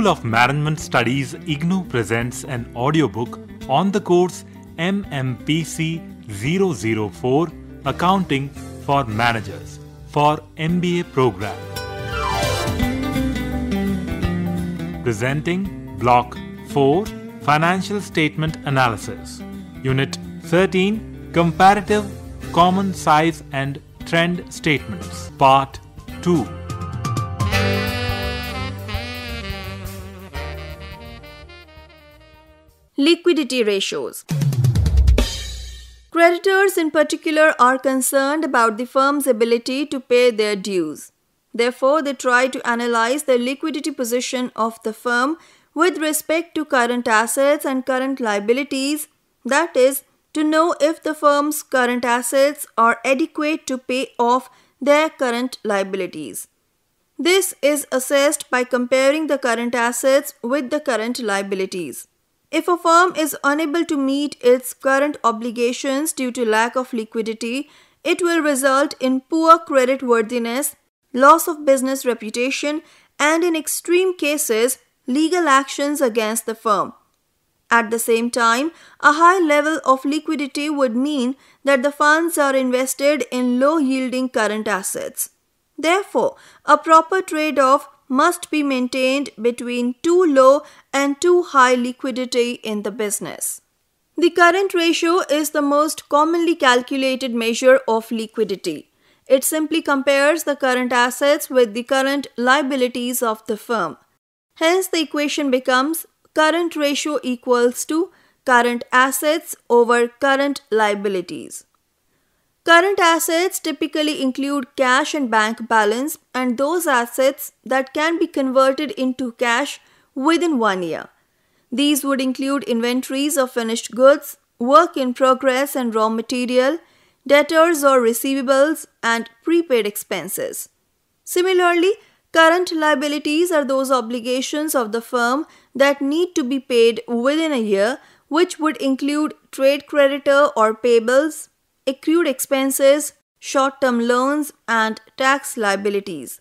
School of Management Studies IGNOU presents an audiobook on the course MMPC 004 Accounting for Managers for MBA program. Presenting Block 4 Financial Statement Analysis, Unit 13 Comparative, Common Size and Trend Statements, Part-2. Liquidity ratios. Creditors in particular are concerned about the firm's ability to pay their dues. Therefore, they try to analyze the liquidity position of the firm with respect to current assets and current liabilities, that is, to know if the firm's current assets are adequate to pay off their current liabilities. This is assessed by comparing the current assets with the current liabilities. If a firm is unable to meet its current obligations due to lack of liquidity, it will result in poor creditworthiness, loss of business reputation, and in extreme cases, legal actions against the firm. At the same time, a high level of liquidity would mean that the funds are invested in low-yielding current assets. Therefore, a proper trade-off must be maintained between too low and too high liquidity in the business. The current ratio is the most commonly calculated measure of liquidity. It simply compares the current assets with the current liabilities of the firm. Hence, the equation becomes current ratio equals to current assets over current liabilities. Current assets typically include cash and bank balance and those assets that can be converted into cash within 1 year. These would include inventories of finished goods, work in progress and raw material, debtors or receivables, and prepaid expenses. Similarly, current liabilities are those obligations of the firm that need to be paid within a year, which would include trade creditor or payables, accrued expenses, short-term loans, and tax liabilities.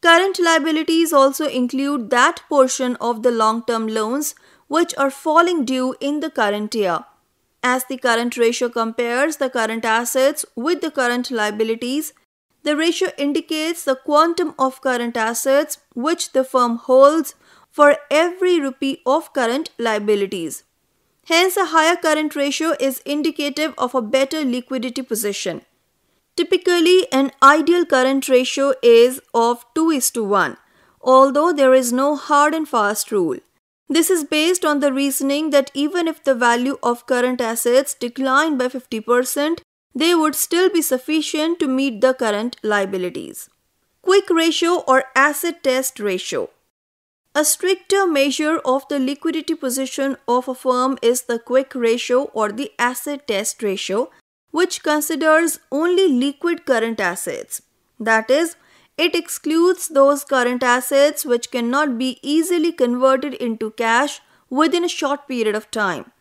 Current liabilities also include that portion of the long-term loans which are falling due in the current year. As the current ratio compares the current assets with the current liabilities, the ratio indicates the quantum of current assets which the firm holds for every rupee of current liabilities. Hence, a higher current ratio is indicative of a better liquidity position. Typically, an ideal current ratio is of 2:1, although there is no hard and fast rule. This is based on the reasoning that even if the value of current assets declined by 50%, they would still be sufficient to meet the current liabilities. Quick ratio or acid test ratio. A stricter measure of the liquidity position of a firm is the quick ratio or the acid test ratio, which considers only liquid current assets. That is, it excludes those current assets which cannot be easily converted into cash within a short period of time.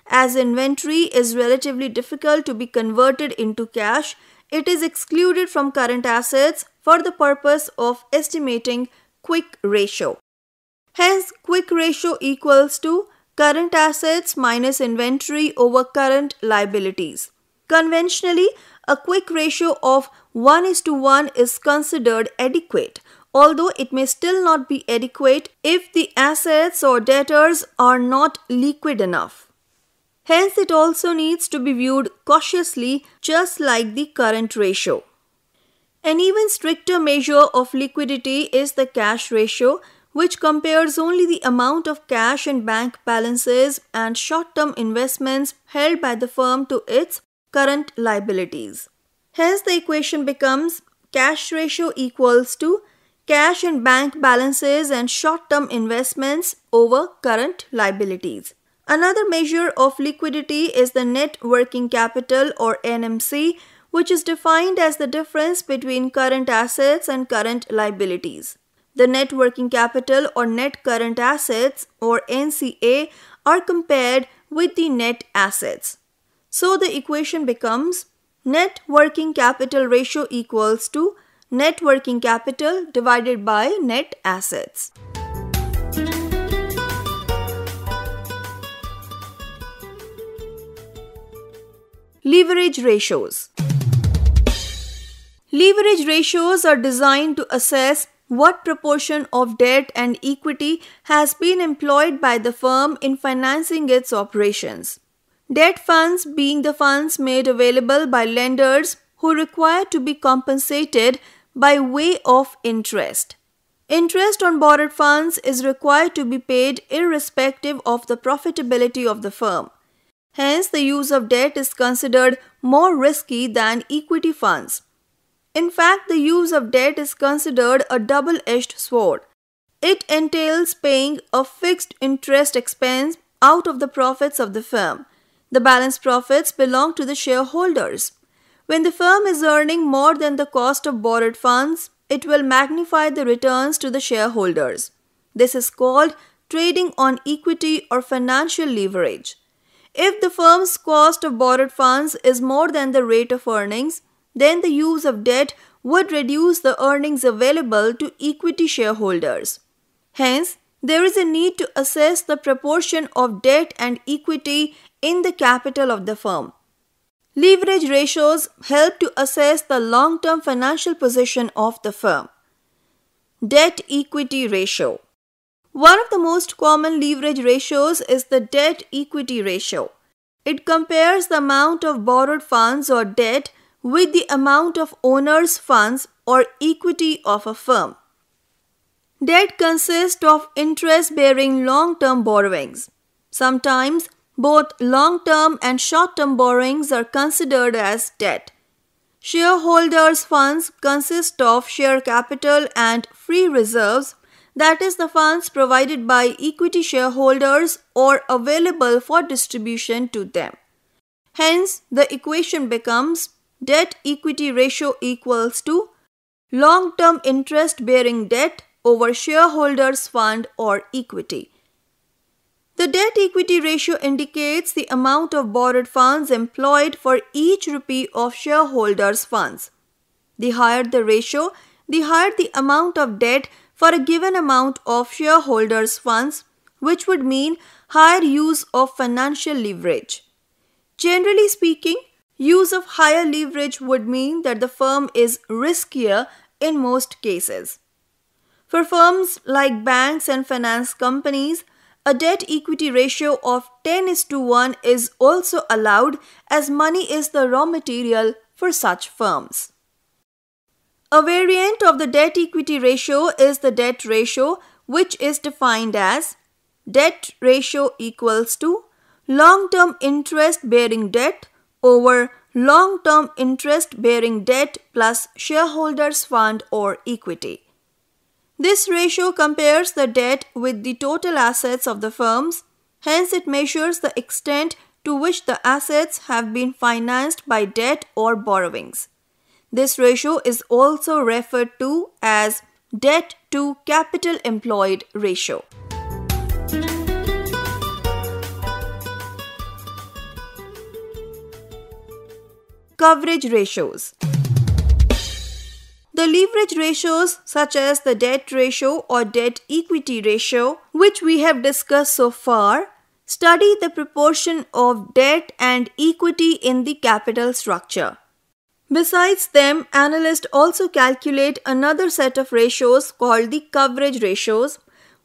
As inventory is relatively difficult to be converted into cash, it is excluded from current assets for the purpose of estimating quick ratio. Hence, quick ratio equals to current assets minus inventory over current liabilities. Conventionally, a quick ratio of 1:1 is considered adequate, although it may still not be adequate if the assets or debtors are not liquid enough. Hence, it also needs to be viewed cautiously, just like the current ratio. An even stricter measure of liquidity is the cash ratio, which compares only the amount of cash and bank balances and short-term investments held by the firm to its current liabilities. Hence, the equation becomes cash ratio equals to cash and bank balances and short-term investments over current liabilities. Another measure of liquidity is the net working capital or NMC, which is defined as the difference between current assets and current liabilities. The net working capital or net current assets or NCA are compared with the net assets. So the equation becomes net working capital ratio equals to net working capital divided by net assets. Leverage ratios. Leverage ratios are designed to assess what proportion of debt and equity has been employed by the firm in financing its operations. Debt funds being the funds made available by lenders who require to be compensated by way of interest. Interest on borrowed funds is required to be paid irrespective of the profitability of the firm. Hence, the use of debt is considered more risky than equity funds. In fact, the use of debt is considered a double-edged sword. It entails paying a fixed interest expense out of the profits of the firm. The balance profits belong to the shareholders. When the firm is earning more than the cost of borrowed funds, it will magnify the returns to the shareholders. This is called trading on equity or financial leverage. If the firm's cost of borrowed funds is more than the rate of earnings, then the use of debt would reduce the earnings available to equity shareholders. Hence, there is a need to assess the proportion of debt and equity in the capital of the firm. Leverage ratios help to assess the long-term financial position of the firm. Debt-equity ratio. One of the most common leverage ratios is the debt-equity ratio. It compares the amount of borrowed funds or debt with the amount of owners' funds or equity of a firm. Debt consists of interest-bearing long-term borrowings. Sometimes, both long-term and short-term borrowings are considered as debt. Shareholders' funds consist of share capital and free reserves, that is, the funds provided by equity shareholders or available for distribution to them. Hence, the equation becomes debt-equity ratio equals to long-term interest-bearing debt over shareholders' fund or equity. The debt-equity ratio indicates the amount of borrowed funds employed for each rupee of shareholders' funds. The higher the ratio, the higher the amount of debt for a given amount of shareholders' funds, which would mean higher use of financial leverage. Generally speaking, use of higher leverage would mean that the firm is riskier in most cases. For firms like banks and finance companies, a debt-equity ratio of 10:1 is also allowed as money is the raw material for such firms. A variant of the debt-equity ratio is the debt ratio, which is defined as debt ratio equals to long-term interest-bearing debt over long-term interest-bearing debt plus shareholders' fund or equity. This ratio compares the debt with the total assets of the firms. Hence, it measures the extent to which the assets have been financed by debt or borrowings. This ratio is also referred to as debt to capital employed ratio. Coverage ratios. The leverage ratios such as the debt ratio or debt-equity ratio, which we have discussed so far, study the proportion of debt and equity in the capital structure. Besides them, analysts also calculate another set of ratios called the coverage ratios,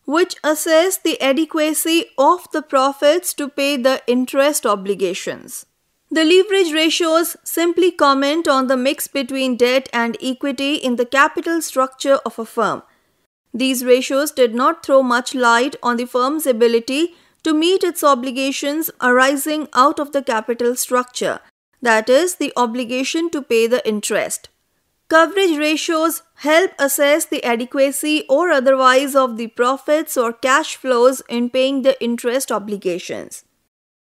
which assess the adequacy of the profits to pay the interest obligations. The leverage ratios simply comment on the mix between debt and equity in the capital structure of a firm. These ratios did not throw much light on the firm's ability to meet its obligations arising out of the capital structure, that is, the obligation to pay the interest. Coverage ratios help assess the adequacy or otherwise of the profits or cash flows in paying the interest obligations.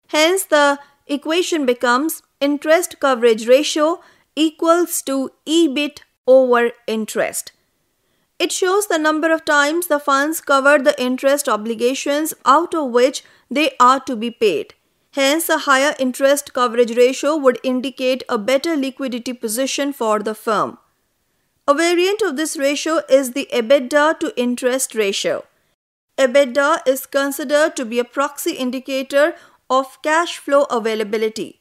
Hence, the equation becomes interest coverage ratio equals to EBIT over interest. It shows the number of times the funds cover the interest obligations out of which they are to be paid. Hence, a higher interest coverage ratio would indicate a better liquidity position for the firm. A variant of this ratio is the EBITDA to interest ratio. EBITDA is considered to be a proxy indicator of cash flow availability.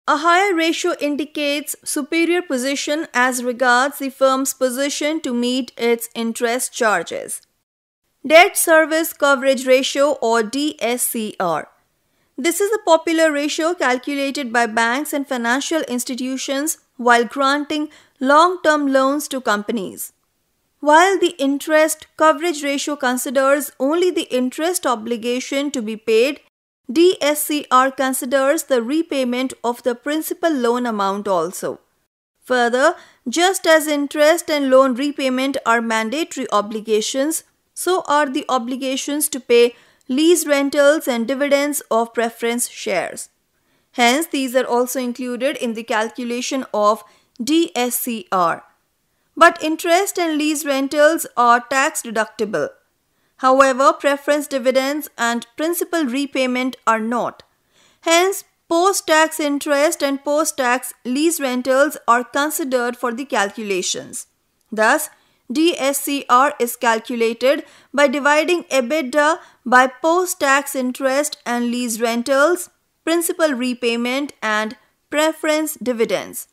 A higher ratio indicates superior position as regards the firm's position to meet its interest charges. Debt Service Coverage Ratio or DSCR. This is a popular ratio calculated by banks and financial institutions while granting long-term loans to companies. While the interest coverage ratio considers only the interest obligation to be paid, DSCR considers the repayment of the principal loan amount also. Further, just as interest and loan repayment are mandatory obligations, so are the obligations to pay lease rentals and dividends of preference shares. Hence, these are also included in the calculation of DSCR. But interest and lease rentals are tax deductible. However, preference dividends and principal repayment are not. Hence, post-tax interest and post-tax lease rentals are considered for the calculations. Thus, DSCR is calculated by dividing EBITDA by post-tax interest and lease rentals, principal repayment and preference dividends.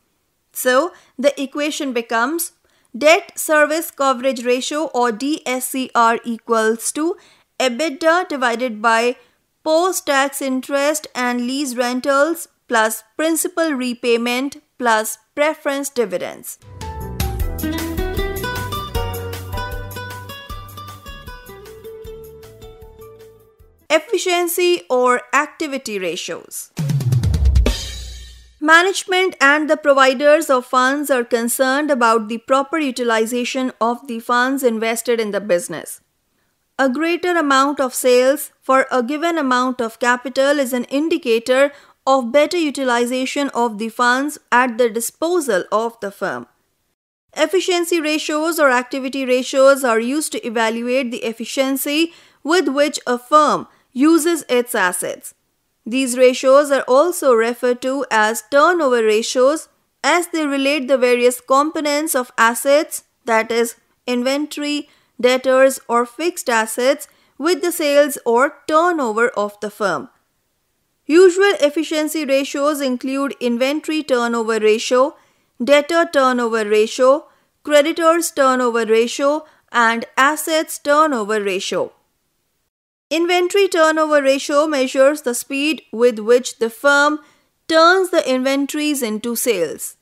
So, the equation becomes Debt Service Coverage Ratio or DSCR equals to EBITDA divided by post-tax interest and lease rentals plus principal repayment plus preference dividends. Efficiency or activity ratios. Management and the providers of funds are concerned about the proper utilization of the funds invested in the business. A greater amount of sales for a given amount of capital is an indicator of better utilization of the funds at the disposal of the firm. Efficiency ratios or activity ratios are used to evaluate the efficiency with which a firm uses its assets. These ratios are also referred to as turnover ratios as they relate the various components of assets, that is, inventory, debtors or fixed assets, with the sales or turnover of the firm. Usual efficiency ratios include inventory turnover ratio, debtor turnover ratio, creditors turnover ratio, and assets turnover ratio. Inventory turnover ratio measures the speed with which the firm turns the inventories into sales.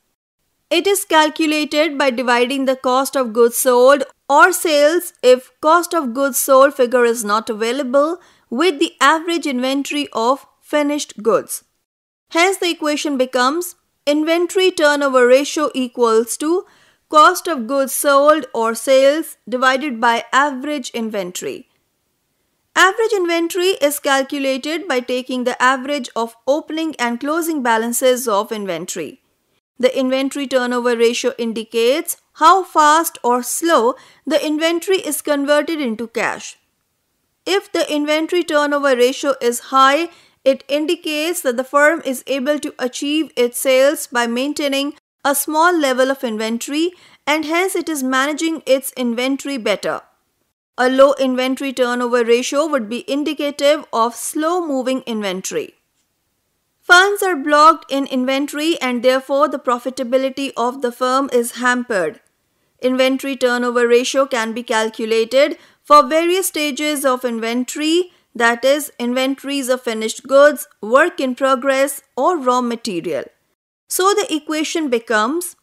It is calculated by dividing the cost of goods sold or sales if cost of goods sold figure is not available with the average inventory of finished goods. Hence, the equation becomes inventory turnover ratio equals to cost of goods sold or sales divided by average inventory. Average inventory is calculated by taking the average of opening and closing balances of inventory. The inventory turnover ratio indicates how fast or slow the inventory is converted into cash. If the inventory turnover ratio is high, it indicates that the firm is able to achieve its sales by maintaining a small level of inventory and hence it is managing its inventory better. A low inventory turnover ratio would be indicative of slow-moving inventory. Funds are blocked in inventory and therefore the profitability of the firm is hampered. Inventory turnover ratio can be calculated for various stages of inventory, that is, inventories of finished goods, work in progress, or raw material. So the equation becomes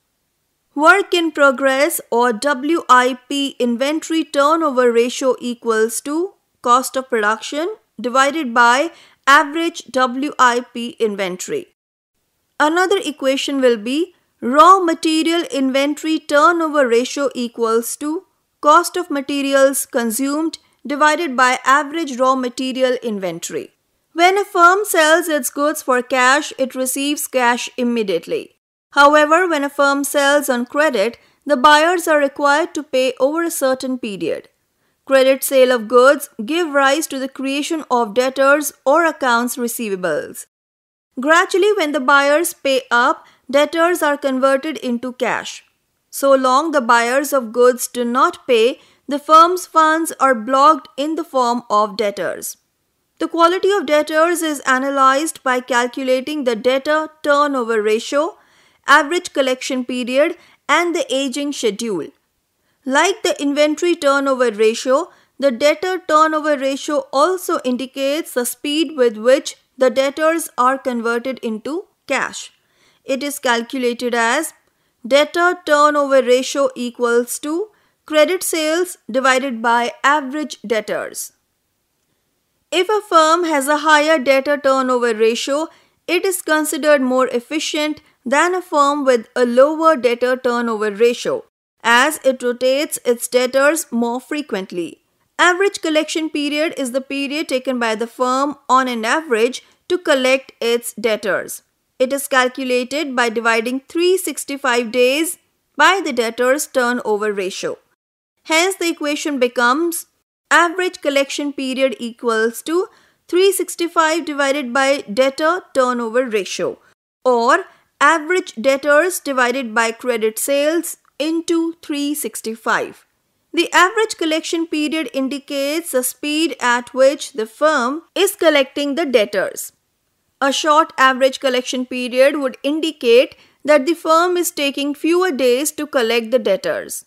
work in progress or WIP inventory turnover ratio equals to cost of production divided by average WIP inventory. Another equation will be raw material inventory turnover ratio equals to cost of materials consumed divided by average raw material inventory. When a firm sells its goods for cash, it receives cash immediately. However, when a firm sells on credit, the buyers are required to pay over a certain period. Credit sale of goods give rise to the creation of debtors or accounts receivables. Gradually, when the buyers pay up, debtors are converted into cash. So long the buyers of goods do not pay, the firm's funds are blocked in the form of debtors. The quality of debtors is analyzed by calculating the debtor turnover ratio, average collection period, and the aging schedule. Like the inventory turnover ratio, the debtor turnover ratio also indicates the speed with which the debtors are converted into cash. It is calculated as debtor turnover ratio equals to credit sales divided by average debtors. If a firm has a higher debtor turnover ratio, it is considered more efficient than a firm with a lower debtor turnover ratio, as it rotates its debtors more frequently. Average collection period is the period taken by the firm on an average to collect its debtors. It is calculated by dividing 365 days by the debtor's turnover ratio. Hence, the equation becomes average collection period equals to 365 divided by debtor turnover ratio, or average debtors divided by credit sales into 365. The average collection period indicates the speed at which the firm is collecting the debtors. A short average collection period would indicate that the firm is taking fewer days to collect the debtors.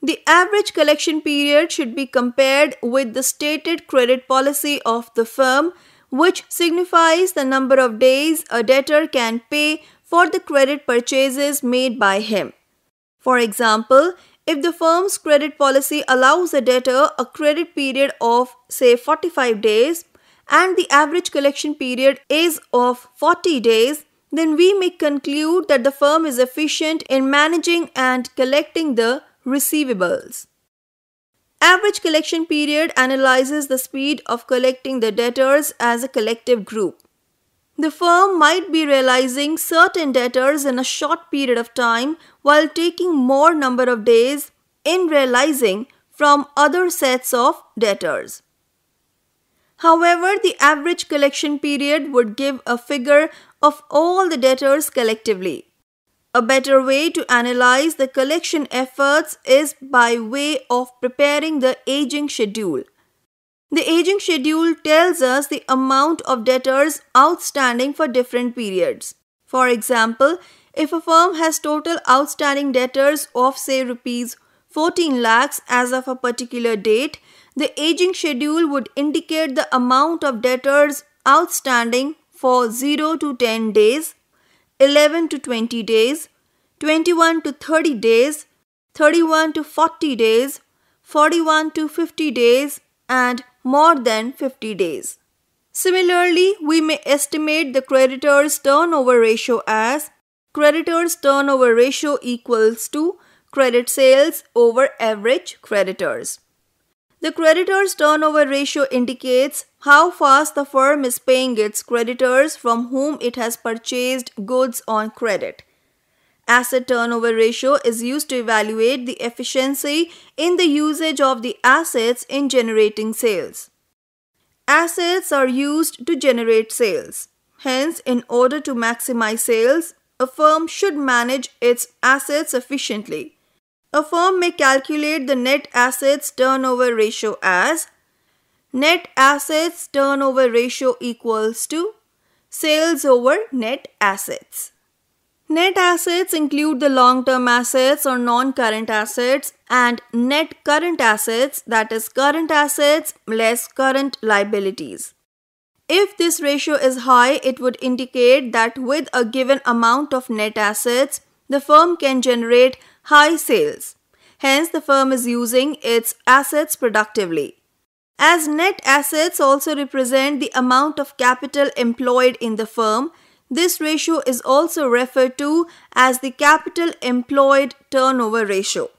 The average collection period should be compared with the stated credit policy of the firm, which signifies the number of days a debtor can pay for the credit purchases made by him. For example, if the firm's credit policy allows a debtor a credit period of, say, 45 days, and the average collection period is of 40 days, then we may conclude that the firm is efficient in managing and collecting the receivables. Average collection period analyzes the speed of collecting the debtors as a collective group. The firm might be realizing certain debtors in a short period of time while taking more number of days in realizing from other sets of debtors. However, the average collection period would give a figure of all the debtors collectively. A better way to analyze the collection efforts is by way of preparing the aging schedule. The aging schedule tells us the amount of debtors outstanding for different periods. For example, if a firm has total outstanding debtors of, say, rupees 14 lakhs as of a particular date, the aging schedule would indicate the amount of debtors outstanding for 0 to 10 days, 11 to 20 days, 21 to 30 days, 31 to 40 days, 41 to 50 days, and more than 50 days. Similarly, we may estimate the creditors' turnover ratio as creditors' turnover ratio equals to credit sales over average creditors. The creditors' turnover ratio indicates how fast the firm is paying its creditors from whom it has purchased goods on credit. Asset turnover ratio is used to evaluate the efficiency in the usage of the assets in generating sales. Assets are used to generate sales. Hence, in order to maximize sales, a firm should manage its assets efficiently. A firm may calculate the net assets turnover ratio as net assets turnover ratio equals to sales over net assets. Net assets include the long-term assets or non-current assets, and net current assets, that is current assets less current liabilities. If this ratio is high, it would indicate that with a given amount of net assets, the firm can generate high sales. Hence, the firm is using its assets productively. As net assets also represent the amount of capital employed in the firm, this ratio is also referred to as the capital employed turnover ratio.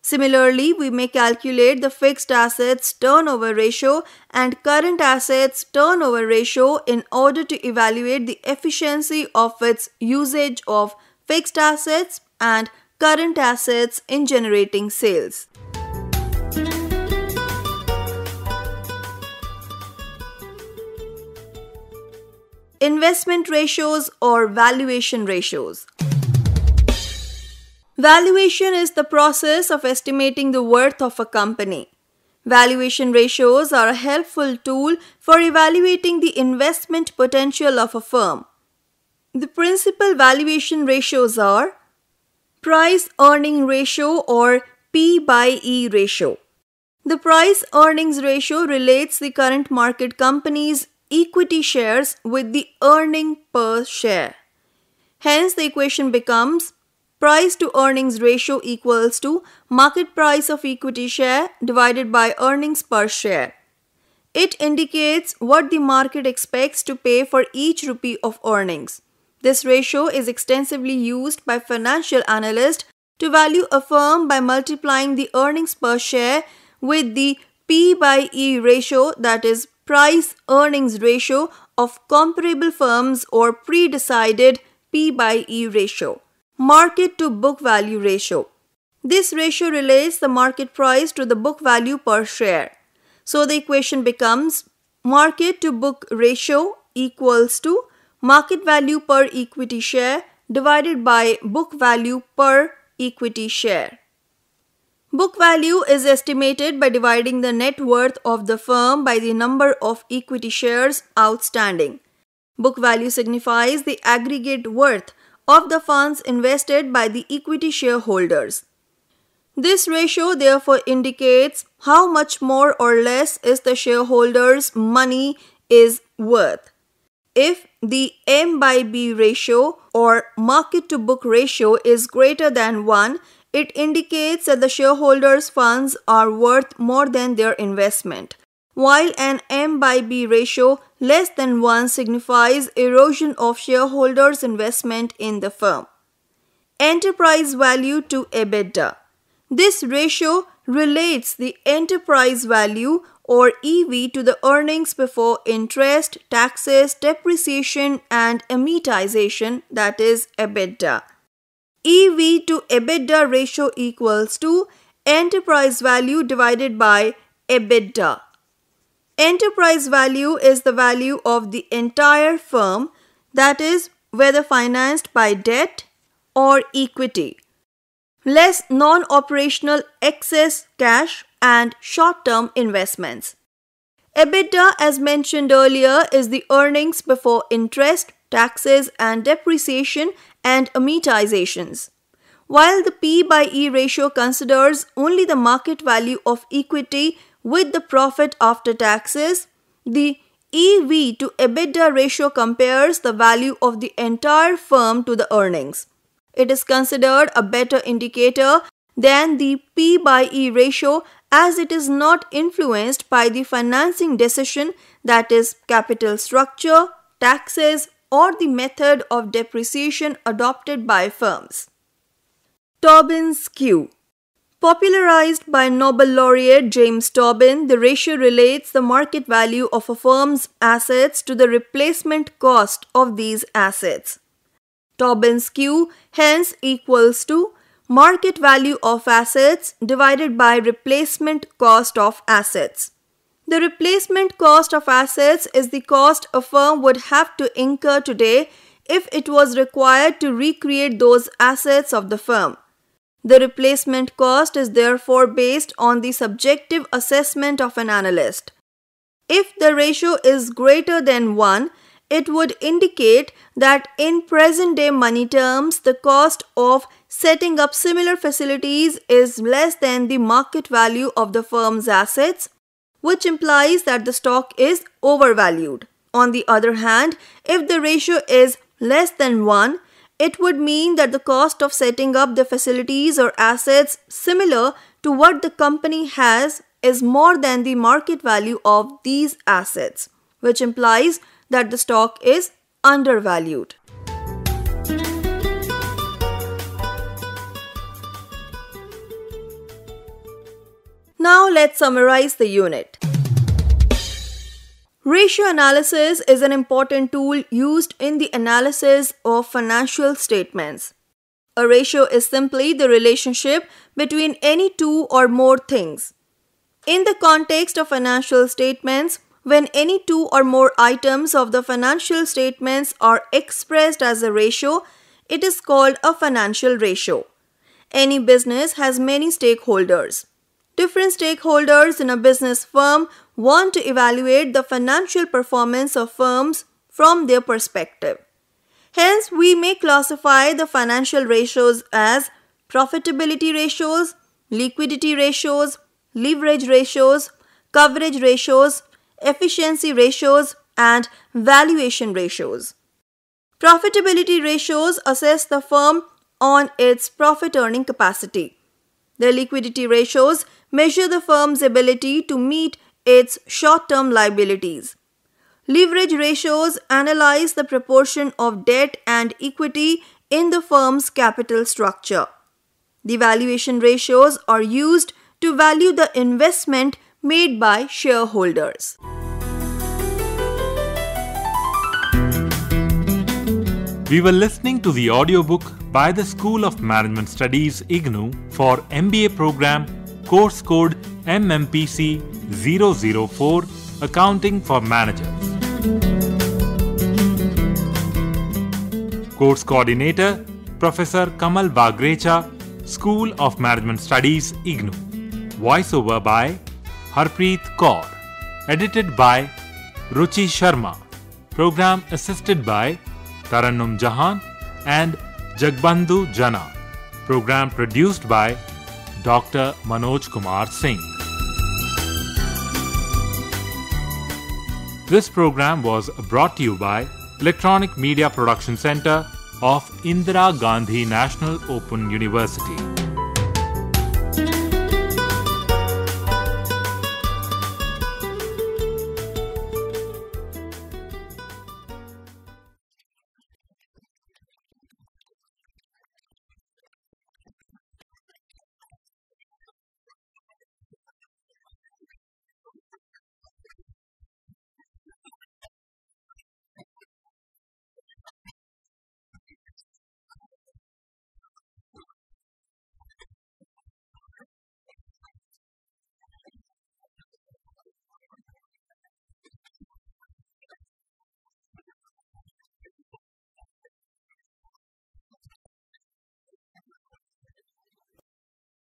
Similarly, we may calculate the fixed assets turnover ratio and current assets turnover ratio in order to evaluate the efficiency of its usage of fixed assets and current assets in generating sales. Investment ratios or valuation ratios. Valuation is the process of estimating the worth of a company. Valuation ratios are a helpful tool for evaluating the investment potential of a firm. The principal valuation ratios are price-earning ratio or P/E ratio. The price-earnings ratio relates the current market company's equity shares with the earning per share. Hence, the equation becomes price to earnings ratio equals to market price of equity share divided by earnings per share. It indicates what the market expects to pay for each rupee of earnings. This ratio is extensively used by financial analysts to value a firm by multiplying the earnings per share with the P/E ratio, that is price-earnings ratio of comparable firms, or pre-decided P/E ratio. Market to book value ratio. This ratio relates the market price to the book value per share. So the equation becomes market to book ratio equals to market value per equity share divided by book value per equity share. Book value is estimated by dividing the net worth of the firm by the number of equity shares outstanding. Book value signifies the aggregate worth of the funds invested by the equity shareholders. This ratio therefore indicates how much more or less is the shareholders' money is worth. If the M/B ratio or market to book ratio is greater than 1, it indicates that the shareholders' funds are worth more than their investment, while an M/B ratio less than 1 signifies erosion of shareholders' investment in the firm. Enterprise value to EBITDA. This ratio relates the enterprise value or EV to the earnings before interest, taxes, depreciation and amortization, that is EBITDA. EV to EBITDA ratio equals to enterprise value divided by EBITDA. Enterprise value is the value of the entire firm, that is, whether financed by debt or equity, less non-operational excess cash and short-term investments. EBITDA, as mentioned earlier, is the earnings before interest, taxes and depreciation and amortizations. While the P/E ratio considers only the market value of equity with the profit after taxes, the EV to EBITDA ratio compares the value of the entire firm to the earnings. It is considered a better indicator than the P/E ratio as it is not influenced by the financing decision, that is capital structure, taxes, or the method of depreciation adopted by firms. Tobin's Q. Popularized by Nobel laureate James Tobin, the ratio relates the market value of a firm's assets to the replacement cost of these assets. Tobin's Q hence equals to market value of assets divided by replacement cost of assets. The replacement cost of assets is the cost a firm would have to incur today if it was required to recreate those assets of the firm. The replacement cost is therefore based on the subjective assessment of an analyst. If the ratio is greater than 1, it would indicate that in present-day money terms, the cost of setting up similar facilities is less than the market value of the firm's assets, which implies that the stock is overvalued. On the other hand, if the ratio is less than 1, it would mean that the cost of setting up the facilities or assets similar to what the company has is more than the market value of these assets, which implies that the stock is undervalued. Now let's summarize the unit. Ratio analysis is an important tool used in the analysis of financial statements. A ratio is simply the relationship between any two or more things. In the context of financial statements, when any two or more items of the financial statements are expressed as a ratio, it is called a financial ratio. Any business has many stakeholders. Different stakeholders in a business firm want to evaluate the financial performance of firms from their perspective. Hence, we may classify the financial ratios as profitability ratios, liquidity ratios, leverage ratios, coverage ratios, efficiency ratios, and valuation ratios. Profitability ratios assess the firm on its profit earning capacity. The liquidity ratios measure the firm's ability to meet its short-term liabilities. Leverage ratios analyze the proportion of debt and equity in the firm's capital structure. The valuation ratios are used to value the investment made by shareholders. We were listening to the audiobook by the School of Management Studies IGNOU for MBA program course code MMPC 004 Accounting for Managers. Course Coordinator Professor Kamal Bagrecha, School of Management Studies IGNOU. Voiceover by Harpreet Kaur. Edited by Ruchi Sharma. Program assisted by Tarannum Jahan and Jagbandhu Jana. Program produced by Dr. Manoj Kumar Singh. This program was brought to you by Electronic Media Production Center of Indira Gandhi National Open University.